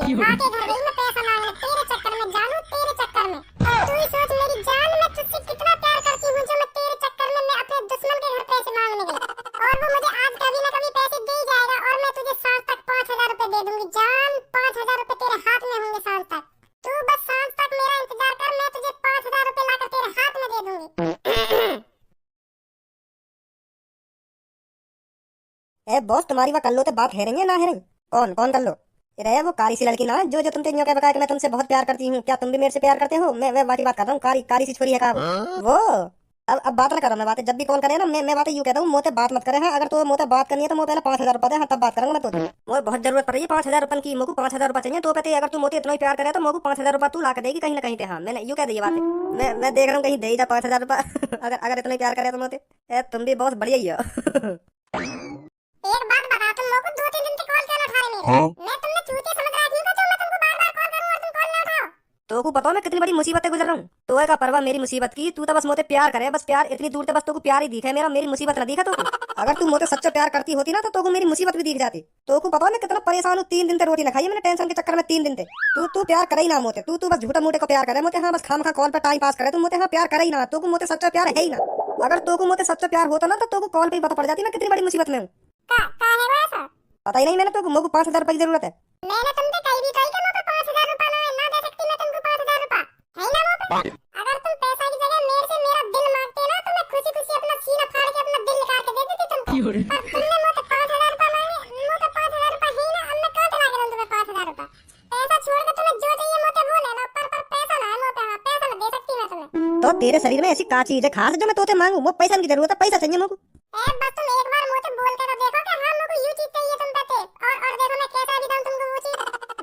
माँ के घर गई मैं पैसा मांगने तेरे चक्कर में जानू, तेरे चक्कर में। और तू ही सोच मेरी जान, मैं तुझसे कितना प्यार करती हूँ जो मैं तेरे चक्कर में मैं अपने दुश्मन के घर पैसे मांगने गई। और वो मुझे आज कभी ना कभी पैसे दे ही जाएगा और मैं तुझे सांझ तक 5,000 रुपए दे दूंगी जान। 5,000 रुपए तेरे हाथ में होंगे सांझ तक। तू बस सांझ तक मेरा इंतजार कर, मैं तुझे 5,000 रुपए लाकर तेरे हाथ में दे दूंगी। ए बॉस, तुम्हारी वह कल्लो ते बात है रही है ना है रही? कौन कौन कल्लो? रे वो काली सी लड़की ना, जो तुमसे यूं कह बका कि मैं तुमसे बहुत प्यार करती हूँ। क्या तुम भी मेरे से प्यार करते हो? मैं वाकी बात कर रहा हूँ, काली काली सी छोरी है का वो। अब बात ना करो, मैं बातें जब भी कॉल करे ना मैं बातें यूं कहता हूँ, मोते बात मत करे। हाँ, अगर तो मोते बात करनी है तो मोते पहले 5,000 रुपए दे, हाँ तब बात करूंगा मैं तो। मोए बहुत जरूरत पड़ रही है 5,000 रुपए की, मोको 5,000 रुपए चाहिए तो पते। अगर तू मोते इतना ही प्यार करे तो मोको 5,000 रुपए तू ला के देगी कहीं ना कहीं पे। हाँ, मैंने यूं कह दी ये बात। मैं देख रहा हूँ कहीं दे ही जा 5,000 रुपए। अगर अगर इतना ही प्यार करे तो मोते। तुम भी बहुत बढ़िया ही हो। एक बात बता, तुम लोगों को 2-3 दिन से कॉल क्यों नहीं उठा रहे मेरे? मैं तुमने चूतिया समझ रहा थी जो मैं तुमको बार-बार कॉल करूं और तुम कॉल ना उठाओ। तो को पता मैं कितनी बड़ी मुसीबत से गुजर रहा हूँ। तो का परवाह मेरी मुसीबत की, तू तो बस मोते प्यार करे, बस प्यार इतनी दूर से बस तो को प्यार ही दिखे मेरा, मेरी मुसीबत ना दिखा तो। अगर तू मोते सच्चा प्यार करती होती ना तो को मेरी मुसीबत भी दिख जाती। तो को पता मैं कितना परेशान हूँ, 3 दिन से रोटी ना खाई मैंने टेंशन के चक्कर में 3 दिन से। तू प्यार करे ही ना मोते, तू बस झूठा मूठे को प्यार करे मोते। हाँ, बस खामखा कॉल पर टाइम पास करे तू मोते। हाँ, प्यार करे ही ना, तो को मोते सच्चा प्यार है ही ना। अगर तो को मोते सच्चा प्यार होता ना तो को कॉल पे ही पता पड़ जाती मैं कितनी बड़ी मुसीबत में हूँ। का है वो ऐसा? पता ही नहीं मैंने तो मोको 5,000 रुपए की जरूरत है। मैंने तुमसे कही भी कही कि मुझे 5,000 रुपए ना दे सकती मैं तुमको 5,000 रुपए। है ना मुझे? अगर तुम पैसा की जगह मेरे से मेरा दिल मांगते ना तो मैं खुशी-खुशी अपना सीना फाड़ के अपना दिल निकाल के दे देती तुमको। पर तुमने मुझे 5,000 रुपए मांगे, मुझे 5,000 रुपए ही ना, अब मैं कहां से लाके दूं तुम्हें 5,000 रुपए? पैसा छोड़ के तुम्हें जो चाहिए मुझे वो लेना, पर पैसा ना है मुझे। हाँ, पैसा ना दे सकती मैं तुम्हें। तो तेरे शरीर में ऐसी का चीज है खास जो मैं तोते मांगू? वो पैसा की जरूरत है, पैसा चाहिए मुझको। बस तुम एक बार मुझे बोल के तो देखो कि हाँ मुझे ये चीज चाहिए तुम पे। और देखो मैं कैसा भी दूं तुमको वो चीज।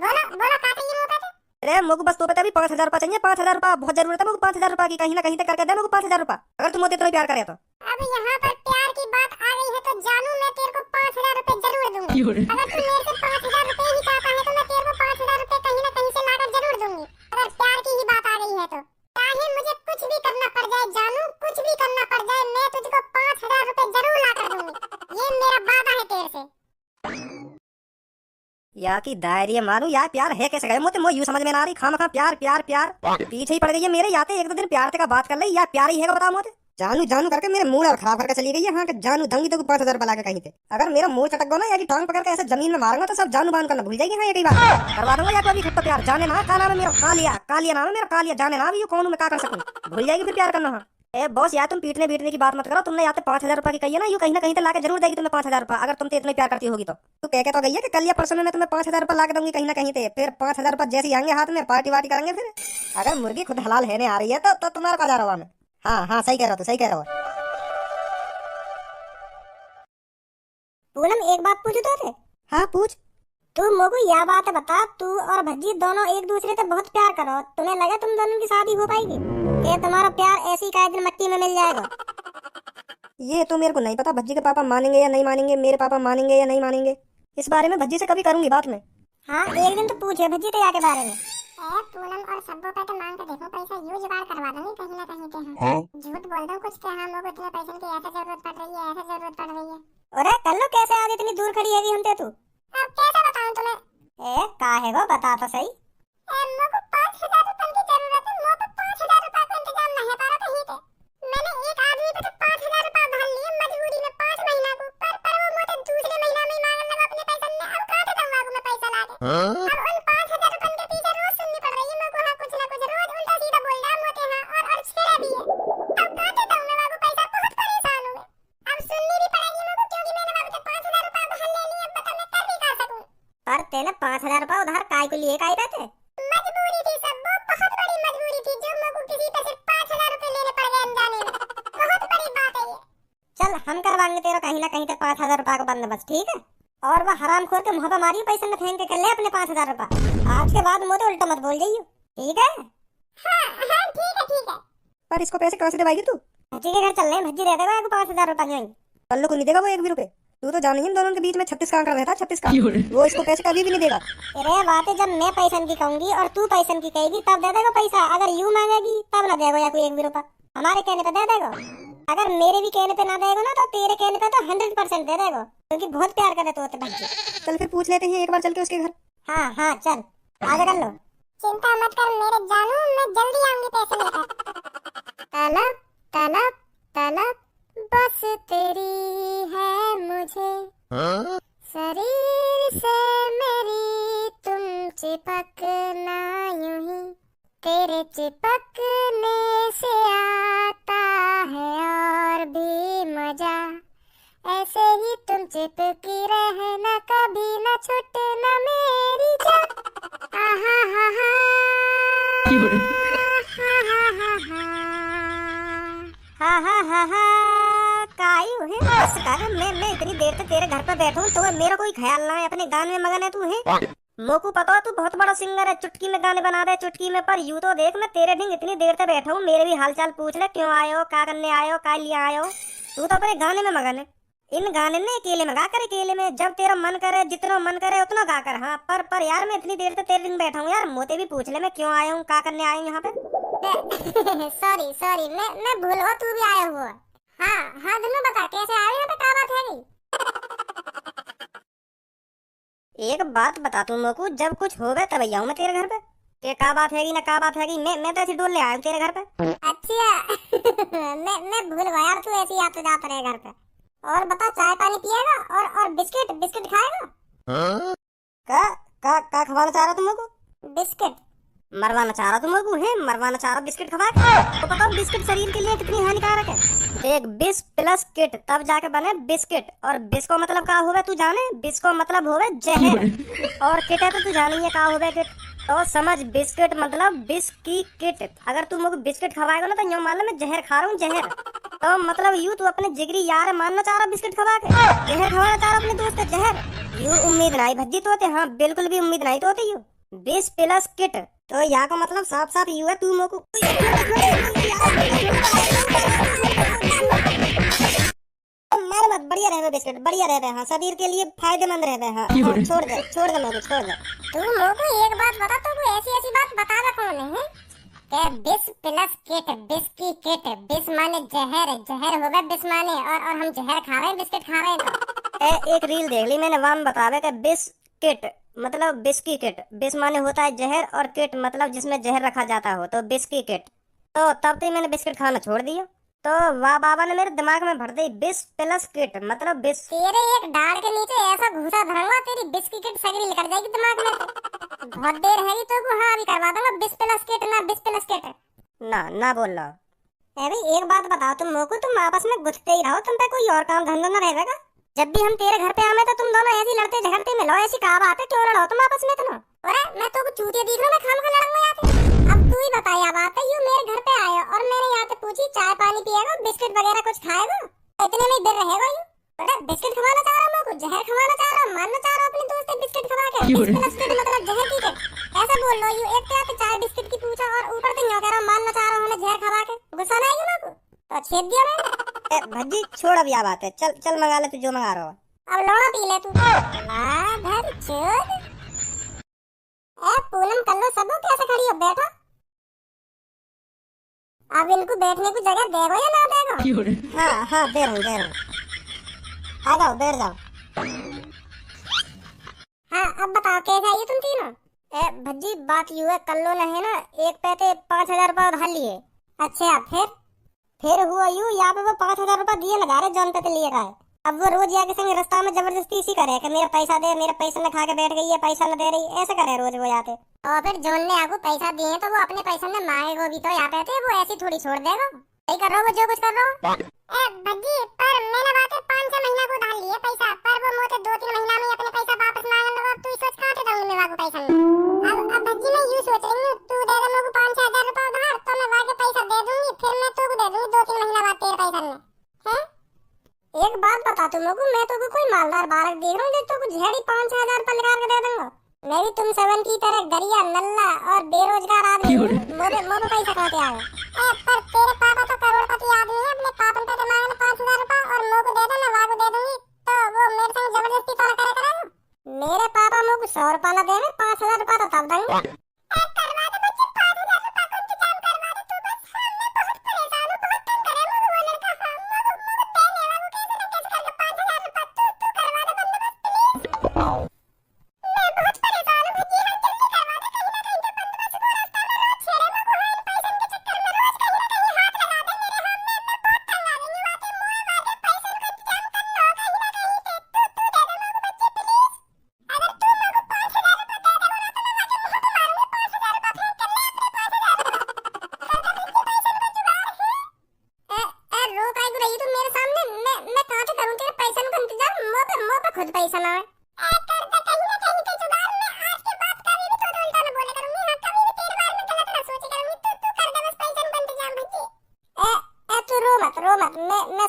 बोलो बोलो का चाहिए मुझे पे? अरे मुझको बस तो पता भी 5,000 रुपए चाहिए। 5,000 रुपए बहुत जरूरत है मुझको। 5,000 रुपए की कहीं ना कहीं तक करके दे मुझको 5,000 रुपए, अगर तुम मुझे इतना प्यार करे तो। अब यहाँ पर प्यार की बात आ गई है तो जानू मैं तेरे को 5,000 रुपए जरूर दूंगी। अगर तू मेरे से 5,000 रुपए ही चाहता है तो मैं तेरे को 5,000 रुपए कहीं ना कहीं से लाकर जरूर दूंगी। अगर प्यार की ही बात आ गई है तो चाहे मुझे कुछ भी करना पड़ जाए जानू, कुछ भी करना पड़ जाए, मैं तुझको 5,000 रुपए जरूर लाकर दूंगी। ये मेरा वादा है तेरे से। या की दायरी मारू यार, प्यार है कैसे गए मोते? मोय यूं समझ में ना आ रही। खामखा प्यार प्यार प्यार पीछे ही पड़ गई है मेरे। याते एक दो दिन प्यार का बात कर ले, या प्यार ही है बता मोते। जानू जानू करके मेरे मूड और खराब करके चली गई है। हाँ, कि जानू दूंगी तो 5,000 रुपए लाके कहीं पे। अगर मेरा मुंह चटक गो ना या की टांग पकड़ के ऐसे जमीन में मारूंगा तो सब जानू बांध करना भूल जाएगी। हाँ, ये कई बात करवा दूंगा या कोई खत्ता प्यार जाने ना। का नाम है मेरा? कालिया। कालिया नाम है मेरा, कालिया। जाने ना भी ये कौन हूं मैं, क्या कर सकूं? भूल जाएगी फिर प्यार करना। हाँ ए बॉस, यार तुम पीटने बीटने की बात मत करो। तुमने याते 5,000 रुपए की कही है ना, यू कहीं ना कहीं तो लाके जरूर देगी तुम्हें 5,000 रुपए, अगर तुमसे इतने प्यार करती होगी तो। तू कह के तो गई है कि कल या परसों में मैं तुम्हें 5,000 रुपए लाके दूंगी कहीं ना कहीं से। फिर 5,000 रुपए जैसे ही आएंगे हाथ में पार्टी वार्टी करेंगे फिर। अगर मुर्गी खुद हलाल है आ रही है तो तुम्हारा का जा रहा हूं मैं। हाँ हाँ, सही कह रहा हो, सही कह रहा हो। पूनम एक बात पूछू तो थे? हाँ पूछ। तू मोको यह बात बता, तू और भज्जी दोनों एक दूसरे से बहुत प्यार करो, तुम्हें लगे तुम दोनों की शादी हो पाएगी? ये तुम्हारा प्यार ऐसी का दिन मिट्टी में मिल जाएगा? ये तो मेरे को नहीं पता भज्जी के पापा मानेंगे या नहीं मानेंगे, मेरे पापा मानेंगे या नहीं मानेंगे। इस बारे में भज्जी से कभी करूंगी बात में। हाँ, एक दिन तो पूछे भज्जी तैयार के बारे में। पूनम और सब्बो पे तो मांग के देखो, पैसा यूं जुगाड़ करवा दूंगी कहीं ना कहीं पे। हाँ, झूठ बोल दो कुछ कि हाँ मुझे इतने पैसे की ऐसे जरूरत पड़ रही है, ऐसे जरूरत पड़ रही है। अरे कल्लो कैसे आज इतनी दूर खड़ी है हमसे तू? अब कैसे बताऊं तुम्हें? का है वो, बता तो सही। मुझे 5,000 रुपए की जरूरत है। मुझे 5,000 रुपए का इंतजाम नहीं पा रहा कहीं पे। मैंने एक आदमी पे तो 5,000 रुपए भर लिए मजबूरी में 5 महीना को, पर वो मुझे दूसरे महीना में ही मांगने लगा अपने पैसे में। अब कहां से दूंगा मैं पैसा लाके? अब उन 5,000 रुपए के पीछे रोज सुननी पड़ रही है मेरे को। हाँ, कुछ ना कुछ रोज उल्टा सीधा बोल रहा है मुझे। हाँ, और छेड़ा भी है। अब कहां से दूंगा मैं पैसा? बहुत परेशान हूं मैं। अब सुननी भी पड़ेगी मेरे को क्योंकि मैंने बाबू से 5,000 रुपए भर ले लिए। अब बता मैं कर भी क्या सकूं? पर तेने 5,000 रुपए उधार काय को लिए काय रहते? मजबूरी थी सब, वो बहुत बड़ी मजबूरी थी जो मेरे को किसी पे से 5,000 रुपए लेने पड़ गए अनजाने में। बहुत बड़ी बात है ये। चल हम करवाएंगे तेरा कहीं ना कहीं से 5,000 रुपए का बंदोबस्त, ठीक है? और वह हरामखोर के मुंह पे मारी पैसे में फेंक के कर ले अपने 5,000 रुपए। आज के बाद मुझे उल्टा मत बोल जाइयो, ठीक है? हाँ हाँ, ठीक है ठीक है। पर इसको पैसे कहाँ से दिवाएगी तू? भज्जी के घर चल रहे हैं, भज्जी दे देगा 5,000 रुपए नहीं। कल्लू को नहीं देगा वो एक भी रुपए। तू तो जान ही इन दोनों के बीच में 36 का आंकड़ा रहता है, 36 का। वो इसको पैसे कभी भी नहीं देगा। अरे बात है, जब मैं पैसन की कहूंगी और तू पैसन की कहेगी तब दे देगा पैसा। अगर यूं मांगेगी तब ना देगा या कोई एक भी रुपया। हमारे कहने पे दे देगा। अगर मेरे भी कहने पे ना देगा ना तो तेरे कहने पे तो 100% दे देगा, क्योंकि बहुत प्यार करे तो भज्जी। चल फिर पूछ लेते हैं एक बार चल के उसके घर। हाँ हाँ चल। आगे कर लो। चिंता मत कर मेरे जानू, मैं जल्दी आऊंगी पैसे लेकर। तलब तलब तलब बस तेरी है मुझे, शरीर से मेरी तुम चिपकना यूं ही, तेरे चिपकने से आता है और भी मजा, ऐसे ही तुम चिपकी रहना, कभी न छूटना मेरी जान। आहा हा हा हा हा हा हा काई है बस कर। मैं इतनी देर तक तेरे घर पे बैठा हूँ तो मेरा कोई ख्याल ना है, अपने गाने में मगन है तू है। मोको पता है तू बहुत बड़ा सिंगर है, चुटकी में गाने बना दे चुटकी में, पर यूं तो देख मैं तेरे ढंग इतनी देर तक बैठा हूँ, मेरे भी हालचाल पूछ ले, क्यों आए हो, क्या करने आए हो, क्या लिए आए हो। तू तो अपने गाने में मगन है। इन गाने में अकेले में गा कर, अकेले में जब तेरा मन करे, जितना मन करे उतना गा कर। हाँ पर यार मैं इतनी देर तक तेरे दिन बैठा हूँ यार, मोते भी पूछ ले मैं क्यों आया हूँ, क्या करने आया हूँ यहाँ पे। सॉरी सॉरी, मैं भूल गया, तू भी आया हुआ। हाँ हाँ दिनों बता कैसे आए यहाँ पे, क्या बात है गई। एक बात बता तू मोको, जब कुछ हो गए तब आऊँ मैं तेरे घर पे, ये का बात हैगी ना का बात हैगी, मैं तो ऐसे डोलने आया हूँ तेरे घर पे। अच्छा मैं भूल गया यार, तू ऐसे ही आते जाते रहे घर पे। और बता चाय पानी पिएगा और बिस्किट बिस्किट खाएगा। का खवाना चाह रहा तुम को? बिस्किट मरवाना चाह रहा तुम को है, मरवाना चाह रहा बिस्किट खवा के? तो बताओ बिस्किट शरीर के लिए कितनी हानिकारक है। देख बिस प्लस किट तब जाके बने बिस्किट, और बिस को मतलब का होवे तू जाने, बिस को मतलब होवे जहर, और किट है तो तू जाने ये का होवे किट, तो समझ बिस्किट मतलब बिस की किट। अगर तू मुझे बिस्किट खवाएगा ना तो यूं मान ले मैं जहर खा रहा हूँ, जहर। तो मतलब यूं तू अपने जिगरी यार मानना चाह रहा बिस्किट खवा के, जहर खवाना चाह रहा अपने दोस्त का जहर। यूं उम्मीद नहीं भज्जी तो होते, हाँ बिल्कुल भी उम्मीद नहीं तो होती। यूं बिस प्लस किट तो यहाँ का मतलब साफ साफ यू है, तू मोको मार मत, बढ़िया रहे बिस्किट, बढ़िया रहे, हाँ शरीर के लिए फायदेमंद रहे, हाँ छोड़ दे मोको, छोड़ दे। तू मोको एक बात बता, तो ऐसी ऐसी बात बता रहा कौन है कि बिस प्लस किट, बिस की किट, बिस माने जहर, जहर हो गए बिस माने, और हम जहर खा रहे हैं, बिस्किट खा रहे हैं। एक रील देख ली मैंने, वाम बतावे कि बिस किट मतलब बिस की किट, बिस माने होता है जहर और किट मतलब जिसमें जहर रखा जाता हो, तो बिस की किट। तो तब से मैंने बिस्किट खाना छोड़ दिया, तो वाह बाबा ने मेरे दिमाग में भर दी बिस प्लस किट मतलब बिस। तेरे एक डांड के नीचे ऐसा घुसा धरूंगा तेरी बिस की किट सगरी निकल जाएगी दिमाग में से। बहुत देर है तो हाँ अभी करवा दूंगा बिस प्लस किट, ना बिस प्लस किट ना बोल रहा। अरे एक बात बताओ तुम मोको, तुम आपस में गुस्से ही रहो, तुम पे कोई और काम धंधा न रहेगा? जब भी हम तेरे घर पे आवे तो तुम दोनों ऐसी लड़ते झगड़ते मिलो, ऐसी कहा बात है, क्यों लड़ो तुम आपस में इतना? अरे मैं तो कुछ चूतिया दिख रहा हूं, मैं खाम खा लड़ूंगा यहाँ पे। अब तू ही बता या बात है, यूं मेरे घर पे आया और मैंने यहाँ पे पूछी चाय पानी पिएगा, बिस्किट वगैरह कुछ खाएगा, इतने में डर रहेगा यूं। अरे बिस्किट खवाना चाह रहा हूँ, जहर खवाना चाह रहा हूँ, मानना चाह रहा हूँ अपने दोस्त से बिस्किट खवा के, बिस्किट मतलब जहर की किट, ऐसा बोल लो यूं। एक तो चाय बिस्किट की पूछा और ऊपर से यूं कह रहा मानना चाह रहा हूँ जहर खवा के, गुस्सा ना आएगा मेरे को तो छेद दिया मैंने। भज्जी छोड़ अब यह बात है, चल मंगा ले तू जो मंगा रहा हो। अब लौड़ा पी ले तू। धर चोद ए पूनम कल्लो सबो कैसे खड़ी हो, बैठो। अब इनको बैठने की जगह देगो या ना देगो? हाँ दे रहा हूँ, आ जाओ बैठ जाओ। हाँ अब बताओ कैसे आई तुम तीनों? ए भज्जी बात यूं है, कल्लो ने है ना एक पैसे 5,000 रुपए उधार लिए। अच्छा फिर हुआ यूं, यहाँ पे वो 5,000 रुपए दिए लगा रहे जौन पे लिए रहा है। अब वो रोज आके संग रास्ता में जबरदस्ती इसी करे कि मेरा पैसा दे, मेरा पैसा न खा के बैठ गई है, पैसा न दे रही, ऐसे करे रोज वो आते। और फिर जोन ने आपको पैसा दिए तो वो अपने पैसा में मांगेगा भी तो यहाँ पे थे, वो ऐसी थोड़ी छोड़ देगा। सही कर रहा हो वो जो कुछ कर रहा हो। भज्जी पर मैंने बात है 5-6 महीना को उधार लिए पैसा, पर वो मोटे 2-3 महीना में अपने पैसा वापस मांगने लगा। तू सोच कहाँ से दूंगी मैं वाको पैसा में? अब भज्जी मैं यूं सोच रही हूँ, तू दे दे मेरे को 5-6 हजार रुपए उधार तो मैं वाके पैसा दे दूंगी, फिर मैं तुझको दे दूंगी 2-3 महीना बाद तेरे पैसा में, हैं? एक बात बता तुम लोगों, मैं तो कोई मालदार बालक देख रहा हूँ जो तो झेड़ी 5-6 हजार रुपए निकाल के दे दूंगा। मैं भी तुम सबन की तरह गरिया नल्ला और बेरोजगार आदमी हूँ, मोरे पैसा कहाँ से आएगा? पर तेरे पापा तो करोड़पति आदमी है, अपने पापन पे मांगने 5,000 रुपए और मोको दे दे, मैं वाको दे दूंगी, तो वो मेरे संग जबरदस्ती तो करे करेगा? मेरे पापा मोको 100 रुपए न देने, 5,000 रुपए तो तब देंगे। करवा दे बच्चे, 5,000 रुपए का इंतजाम करवा दे तू बस। मैं बहुत परेशान हूँ, बहुत तंग करे मुझे वो लड़का। मोको देने वाला वो कैसे न कैसे करके 5,000 रुपए तू करवा दे बंदोबस्त प्लीज। मैं बहुत परेशान हूँ भज्जी, हाँ जल्दी करवा दे।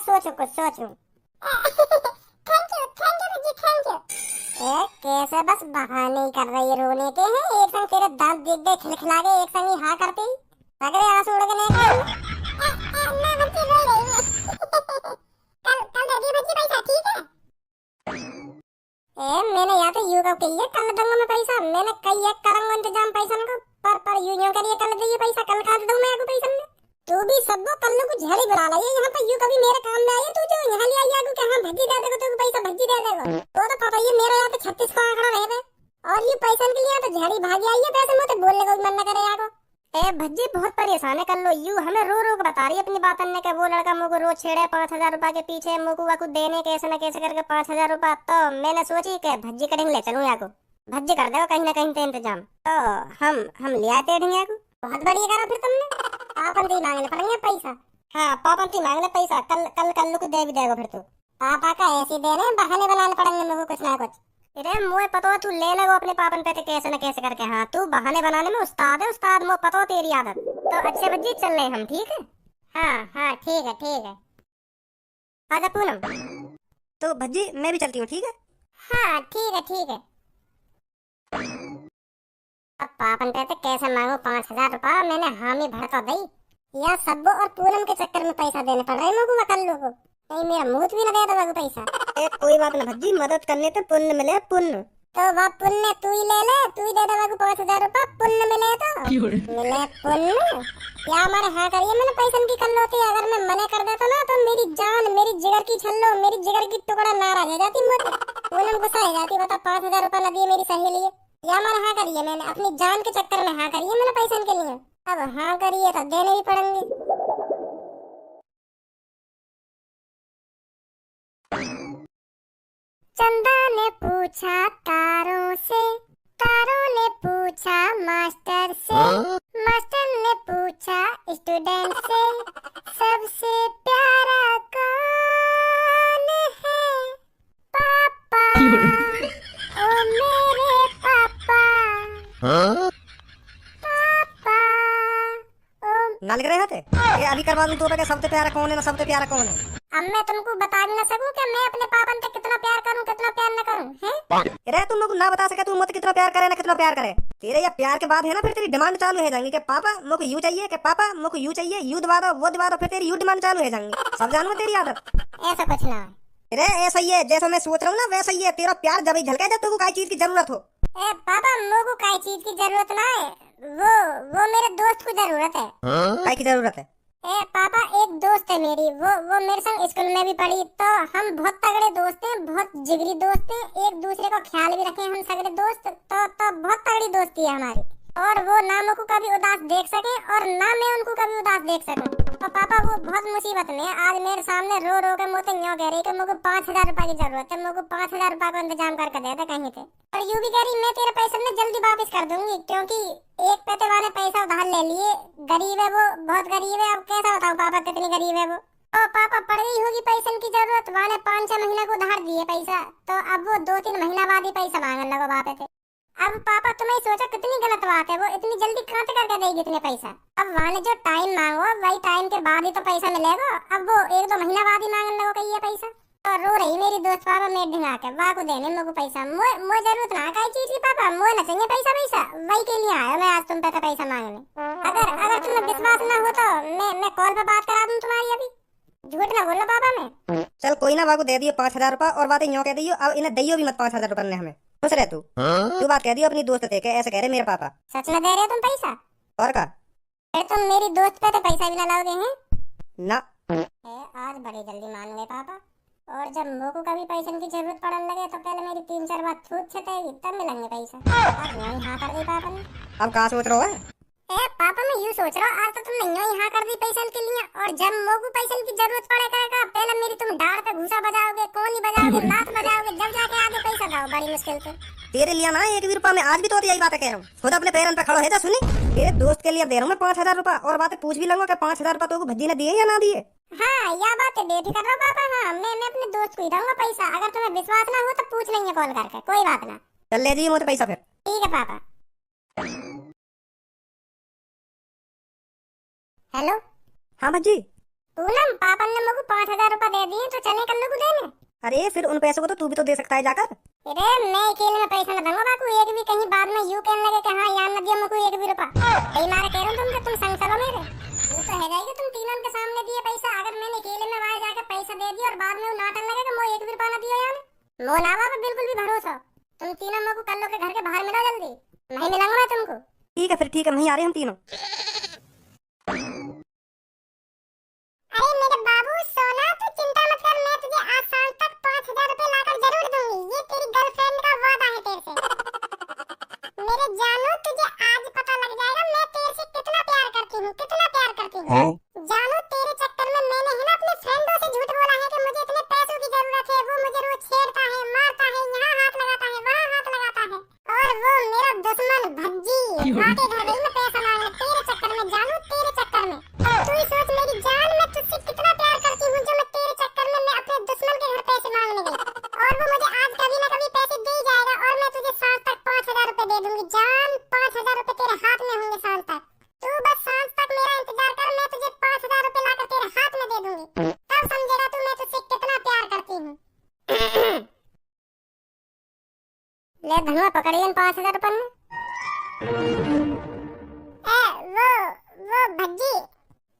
सोचो कुछ सोचो। Thank you Bhajji, thank you. ए कैसे बस बहाने ही कर रही है, रोने के हैं। एक संग तेरे दांत देख देख खिलखिला के एक संग ही हाँ करते ही सगरे आंसू उड़ के निकले। ना भज्जी रो रही है। कल दे दिए भज्जी पैसा, ठीक है? ए मैंने या तो यू कब कही है कल दूंगा मैं पैसा, मैंने कही है करूंगा इंतजाम पैसा को, पर यूं करिए कल दीजिए पैसा, कल काट दूं मैं आपको पैसा में। तू भी सब वो कल को झड़ी बुला लाई है यहाँ पे, यू कभी मेरे काम में आई है तू जो यहाँ ले आई आगू के हाँ भज्जी दे देगा तुमको पैसा, भज्जी दे देगा। वो तो पता ही मेरे यहाँ पे 36 को आंकड़ा रहे थे और ये पैसा के लिए तो झड़ी भागी आई है, पैसे मुझे बोलने को भी मन न करे यहाँ को। ए भज्जी बहुत परेशान है, कर लो यू हमें रो रो के बता रही है अपनी बात अन्य के, वो लड़का मुझको रोज छेड़े 5000 रुपए के पीछे मुझको वाकू देने कैसे न कैसे करके 5000 रुपए। तो मैंने सोची कि भज्जी कटिंग ले चलूं या को, भज्जी कर देगा कहीं ना कहीं तो इंतजाम। तो हम ले आते हैं को। बहुत बढ़िया करा फिर तुमने, पापंती मांगने पड़ेंगे पैसा। हाँ पापंती मांगने पैसा, कल को दे भी देगा फिर तो। पापा का ऐसे दे रहे बहाने बनाने पड़ेंगे मुझको कुछ ना कुछ। अरे मुझे पता तू ले लगो अपने पापन पे कैसे न कैसे करके। हाँ तू बहाने बनाने में उस्ताद है उस्ताद, मुझे पता तेरी आदत। तो अच्छे भज्जी चल रहे हम, ठीक है? हाँ ठीक है ठीक है। आजा पूनम। तो भज्जी मैं भी चलती हूँ, ठीक है? हाँ ठीक है ठीक है। अब पापन पे कैसे मांगू 5000 रुपया, मैंने हामी भर तो दी या सब्बो और पूनम के चक्कर में पैसा देने पड़ रहे मुझको वकल्लू को, कहीं मेरा मुंह भी न दे दो पैसा। ए कोई बात ना भज्जी, मदद करने तो पुण्य मिले पुण्य। तो वह पुण्य तू ही ले ले, तू ही दे दे 5000 रुपया, पुण्य मिले तो मिले पुण्य। क्या हमारे हाँ करिए मैंने पैसा की कर लो थी, अगर मैं मना कर देता ना तो मेरी जान मेरी जिगर की छल्लो मेरी जिगर की टुकड़ा नाराज हो जाती मुझे, पूनम गुस्सा हो जाती। बता 5000 रुपया न दिए मेरी सहेली, या हमारा हाँ करिए मैंने अपनी जान के चक्कर में हाँ करिए मैंने पैसा के लिए। अब हाँ करिए तो देने भी पड़ेंगे। चंदा ने पूछा तारों से, तारों ने पूछा मास्टर से, मास्टर ने पूछा स्टूडेंट से, सबसे प्यारा कौन है? पापा ओ मेरे पापा, पापा ओ। ना लग रहे थे ये अभी करवा दूं तो पे सबसे प्यारा कौन है ना सबसे प्यारा कौन है। अब मैं तुमको बता भी ना सकूं कि मैं अपने पापन पे कितना प्यार करूं कितना प्यार न करूं, हैं? अरे तुम लोग ना बता सके तू मुझे कितना प्यार करे ना कितना प्यार करे। तेरे ये प्यार के बाद है ना फिर तेरी डिमांड चालू हो जाएंगी कि पापा मुझको यू चाहिए, कि पापा मुझको यू चाहिए, यू दबा दो वो दबा दो, फिर तेरी यू डिमांड चालू हो जाएंगी। सब जानू तेरी आदत। ऐसा कुछ ना है। अरे ऐसा ही है जैसा मैं सोच रहा हूँ ना वैसा ही है, तेरा प्यार जब ही झलके जब तुमको कोई चीज की जरूरत हो। ए पापा मुझको कोई चीज की जरूरत ना है, वो मेरे दोस्त को जरूरत है। काय की जरूरत है? ए पापा एक दोस्त है मेरी, वो मेरे संग स्कूल में भी पढ़ी, तो हम बहुत तगड़े दोस्त हैं, बहुत जिगरी दोस्त हैं, एक दूसरे को ख्याल भी रखे हम सगरे दोस्त। तो बहुत तगड़ी दोस्ती है हमारी, और वो ना मुझको कभी उदास देख सके और ना मैं उनको कभी उदास देख सकूं। तो पापा वो बहुत मुसीबत में आज मेरे सामने रो रो के मुझे यूं कह रही कि मुझको 5000 रुपए की जरूरत है, मुझको 5000 रुपए का इंतजाम करके दे दे कहीं से। और यूं भी कह रही मैं तेरे पैसे में जल्दी वापस कर दूंगी, क्योंकि एक पैसे वाले पैसा उधार ले लिए, गरीब है वो बहुत गरीब है। अब कैसा बताऊं पापा कितनी गरीब है वो। तो पापा पड़ गई होगी पैसे की जरूरत, वाले 5-6 महीना को उधार दिए पैसा, तो अब वो 2-3 महीना बाद ही पैसा मांगने लगो वापस थे। अब पापा तुम्हें सोचा कितनी गलत बात है, वो इतनी जल्दी कहाँ से करके देगी इतने पैसा। अब वाले जो टाइम मांगो वही टाइम के बाद ही तो पैसा मिलेगा, अब वो 1-2 महीना बाद ही मांगने लगो कहीं ये पैसा। और रो रही मेरी दोस्त पापा मेरे ढिंगा के वाह को देने मुझको पैसा, मुझे जरूरत ना कई चीज की पापा, मुझे न चाहिए पैसा वही के लिए आया मैं आज तुम पे पैसा मांगने। अगर तुम्हें विश्वास ना हो तो मैं कॉल पे बात करा दूं तुम्हारी, अभी झूठ ना बोलो पापा मैं। चल कोई ना, बाबू दे दियो 5000 रुपया और बातें यूं कह दियो, अब इन्हें दियो भी मत 5000 रुपये ने हमें। खुश रह तू बात कह दियो अपनी दोस्त थे ऐसे कह रहे मेरे पापा। सच में दे रहे तुम पैसा? और का फिर तुम मेरी दोस्त पे तो पैसा भी ना लाओगे हैं ना? आज बड़ी जल्दी मान गए पापा, और जब मुझको कभी पैसे की जरूरत पड़ने लगे तो पहले मेरी 3-4 बार छूट छटेगी तब मिलेंगे पैसा। अब यूं हाँ कर दी पापा ने। अब कहाँ सोच रहा है? पापा मैं यूं सोच रहा हूँ आज तो तुमने यूं हाँ कर दी पैसे के लिए, और जब मुझको पैसे की जरूरत पड़े करेगा पहले मेरी तुम डाढ़ पे घूसा बजाओगे, कोनी बजाओगे, लात बजाओगे, जब जाके आगे पैसा दो बड़ी मुश्किल से। तेरे लिए ना 1 भी रुपया मैं आज भी तो यही बात कह रहा हूँ, खुद अपने पैरन पे खड़ो है जा सुनी। तेरे दोस्त के लिए दे रहा हूँ मैं 5000 रुपया, और बातें पूछ भी लूंगा कि 5000 रुपया तो भज्जी ने दिए या ना दिए। हाँ यह बात है बेफिक्र रहो पापा। हाँ मैं अपने दोस्त को ही दूंगा पैसा, अगर तुम्हें विश्वास ना हो तो पूछ लेंगे कॉल करके, कोई बात ना। चल ले दिए मुझे पैसा फिर। ठीक है पापा। हेलो हाँ भज्जी। पूनम पापा ने मुझे 5,000 रुपए दे दिए तो चले कल को देने। अरे फिर उन पैसों को तो तू भी तो दे सकता है जाकर। अरे मैं अकेले में पैसा न दूंगा बाकू, एक भी कहीं बाद में यूं कहने लगे कि हाँ यार न दिया मुझे एक भी रुपया। यही मारे कह रहा हूँ तुमसे, तुम संग चलो मेरे। वो तो है जाएगा तुम तीनों के सामने दिए पैसा, अगर मैंने अकेले में वहां जाकर पैसा दे दिया और बाद में वो नाटक लगेगा मैं एक भी रुपया न दिया यार। मोलावा पे बिल्कुल भी भरोसा। तुम तीनों मेरे को कल के घर के बाहर मिला जल्दी, मैं मिलूंगा मैं तुमको। ठीक है फिर ठीक है, वहीं आ रहे हम तीनों। अरे मेरे बाबू सोना तू चिंता मत कर, मैं तुझे आज शाम तक 5,000 रुपए लाकर जरूर दूंगी। ये तेरी गर्लफ्रेंड का वादा है तेरे से। मेरे जानू तुझे आज पता लग जाएगा मैं तेरे से कितना प्यार करती हूँ, कितना प्यार करती हूँ। जानू तेरे चक्कर में मैंने है ना अपने फ्रेंडों से झूठ बोला है कि मुझे इतने पैसों की जरूरत है। वो मुझे रोज छेड़ता है, मारता है, यहाँ हाथ लगाता है, वहाँ हाथ लगाता है। और वो मेरा दुश्मन भज्जी आके घर में पैसा मांगे तेरे चक्कर में, जानू तेरे चक्कर में। तू ही सोच मेरी जान, मैं तुझसे कितना प्यार करती हूँ जो मैं तेरे चक्कर में मैं अपने दुश्मन के घर पैसे मांगने गई। और वो मुझे आज कभी ना कभी पैसे दे ही जाएगा और मैं तुझे सांझ तक 5,000 रुपए दे दूंगी। जान 5,000 रुपए तेरे हाथ में होंगे सांझ तक। तू बस सांझ तक मेरा इंतजार कर, मैं तुझे 5,000 रुपए लाकर तेरे हाथ में दे दूंगी। तब समझेगा तू मैं तुझसे कितना प्यार करती हूँ। ले धनुआ पकड़ लिया 5,000 रुपए में। वो भज्जी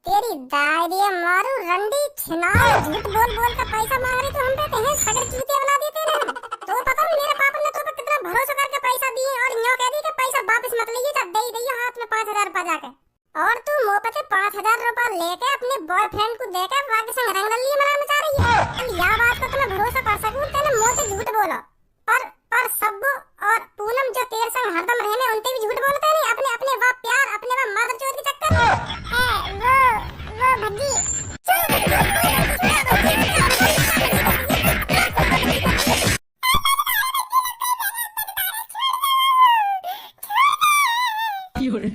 तेरी दादी मारू रंडी छिनार, झूठ बोल बोल कर पैसा मांग रही तो हम पे कहीं सगर चूतिया बना देते ना। तो पता है मेरे पापा ने तो पे कितना भरोसा करके पैसा दिए और यूं कह दी कि पैसा वापस मत लीजिए, तब दे दिए हाथ में 5,000 रुपए जाके। और तू मुंह पे 5,000 रुपए लेके अपने बॉयफ्रेंड को देकर वाके संग रंगली मनाना चाह रही है। यह बात को तुम्हें भरोसा कर सकूं तेने मुंह से झूठ बोला, पर सब्बू और पूनम जो तेरे संग हरदम रहने उनते भी झूठ बोलते नहीं, अपने अपने बाप प्यार, अपने बाप मादर चोद के चक्कर में। वो भज्जी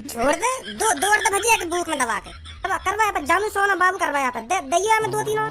छोड़ दे, दो और भजिया के भूख में दबा के। अब करवाया पर जानू सोना बाबू करवाया पर दे दइया में 2-3 और।